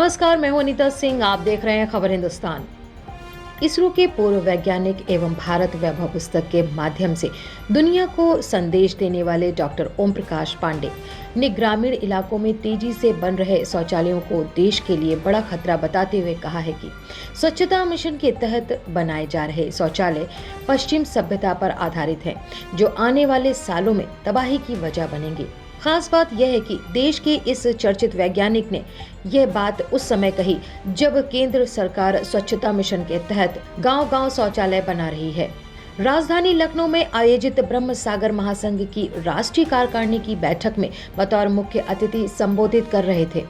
नमस्कार, मैं हूं अनीता सिंह। आप देख रहे हैं खबर हिंदुस्तान। इसरो के पूर्व वैज्ञानिक एवं भारत वैभव पुस्तक के माध्यम से दुनिया को संदेश देने वाले डॉक्टर ओम प्रकाश पांडे ने ग्रामीण इलाकों में तेजी से बन रहे शौचालयों को देश के लिए बड़ा खतरा बताते हुए कहा है कि स्वच्छता मिशन के तहत बनाए जा रहे शौचालय पश्चिम सभ्यता पर आधारित हैं, जो आने वाले सालों में तबाही की वजह बनेंगे। खास बात यह है कि देश के इस चर्चित वैज्ञानिक ने यह बात उस समय कही जब केंद्र सरकार स्वच्छता मिशन के तहत गांव-गांव शौचालय बना रही है। राजधानी लखनऊ में आयोजित ब्रह्म सागर महासंघ की राष्ट्रीय कार्यकारिणी की बैठक में बतौर मुख्य अतिथि संबोधित कर रहे थे।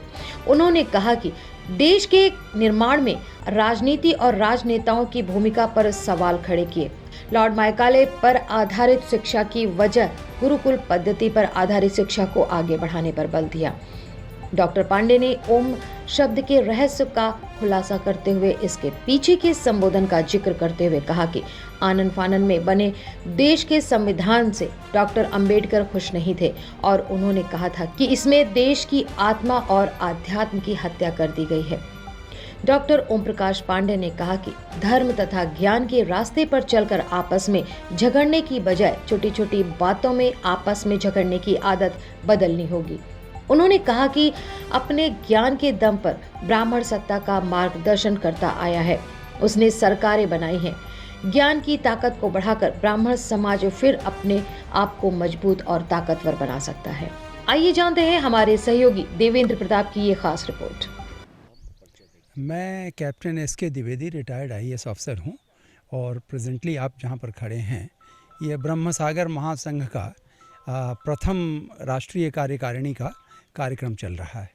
उन्होंने कहा कि देश के निर्माण में राजनीति और राजनेताओं की भूमिका पर सवाल खड़े किए। लॉर्ड मायकाले पर आधारित शिक्षा की वजह गुरुकुल पद्धति पर आधारित शिक्षा को आगे बढ़ाने पर बल दिया। डॉक्टर पांडे ने ओम शब्द के रहस्य का खुलासा करते हुए इसके पीछे के संबोधन का जिक्र करते हुए कहा कि आनन फानन में बने देश के संविधान से डॉक्टर अंबेडकर खुश नहीं थे और उन्होंने कहा था कि इसमें देश की आत्मा और आध्यात्म की हत्या कर दी गई है। डॉक्टर ओम प्रकाश पांडे ने कहा कि धर्म तथा ज्ञान के रास्ते पर चलकर आपस में झगड़ने की बजाय छोटी छोटी बातों में आपस में झगड़ने की आदत बदलनी होगी। उन्होंने कहा कि अपने ज्ञान के दम पर ब्राह्मण सत्ता का मार्गदर्शन करता आया है। उसने सरकारें बनाई हैं। ज्ञान की ताकत को बढ़ाकर ब्राह्मण समाज फिर अपने आप को मजबूत और ताकतवर बना सकता है। आइए जानते हैं हमारे सहयोगी देवेंद्र प्रताप की ये खास रिपोर्ट। मैं captain SK. Dwivedi retired IAS officer हूं और प्रेजेंटली आप जहां पर खड़े हैं ये ब्रह्म सागर महासंघ का प्रथम राष्ट्रीय कार्यकारिणी का कार्यक्रम चल रहा है।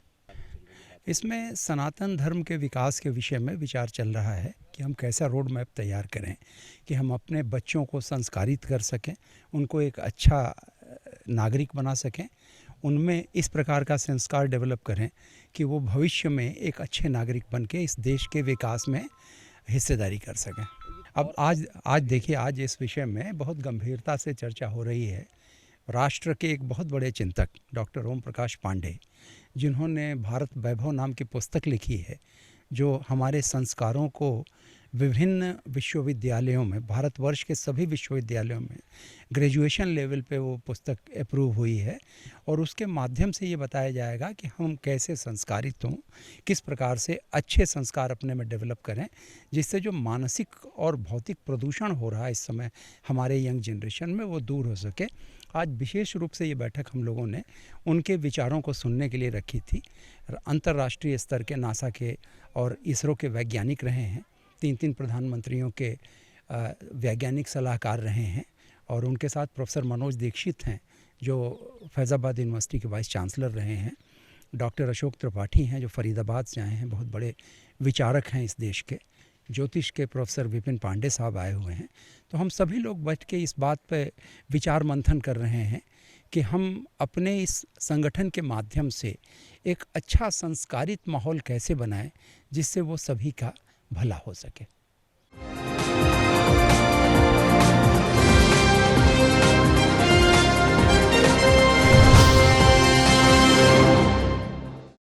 इसमें सनातन धर्म के विकास के विषय में विचार चल रहा है कि हम कैसा रोड मैप तैयार करें कि हम अपने बच्चों को संस्कारित कर सकें, उनको एक अच्छा नागरिक बना सकें, उनमें इस प्रकार का संस्कार डेवलप करें कि वो भविष्य में एक अच्छे नागरिक बन के इस देश के विकास में हिस्सेदारी कर सकें। अब आज देखिए, आज इस विषय में बहुत गंभीरता से चर्चा हो रही है। राष्ट्र के एक बहुत बड़े चिंतक डॉक्टर ओम प्रकाश पांडे, जिन्होंने भारत वैभव नाम की पुस्तक लिखी है, जो हमारे संस्कारों को विभिन्न विश्वविद्यालयों में, भारतवर्ष के सभी विश्वविद्यालयों में ग्रेजुएशन लेवल पे वो पुस्तक अप्रूव हुई है और उसके माध्यम से ये बताया जाएगा कि हम कैसे संस्कारित हों, किस प्रकार से अच्छे संस्कार अपने में डेवलप करें, जिससे जो मानसिक और भौतिक प्रदूषण हो रहा है इस समय हमारे यंग जनरेशन में, वो दूर हो सके। आज विशेष रूप से ये बैठक हम लोगों ने उनके विचारों को सुनने के लिए रखी थी। अंतर्राष्ट्रीय स्तर के नासा के और इसरो के वैज्ञानिक रहे हैं, 3 प्रधानमंत्रियों के वैज्ञानिक सलाहकार रहे हैं और उनके साथ प्रोफेसर मनोज दीक्षित हैं, जो फैज़ाबाद यूनिवर्सिटी के वाइस चांसलर रहे हैं। डॉक्टर अशोक त्रिपाठी हैं, जो फरीदाबाद से आए हैं, बहुत बड़े विचारक हैं इस देश के। ज्योतिष के प्रोफेसर विपिन पांडे साहब आए हुए हैं। तो हम सभी लोग बैठ के इस बात पे विचार मंथन कर रहे हैं कि हम अपने इस संगठन के माध्यम से एक अच्छा संस्कारित माहौल कैसे बनाएं, जिससे वो सभी का भला हो सके।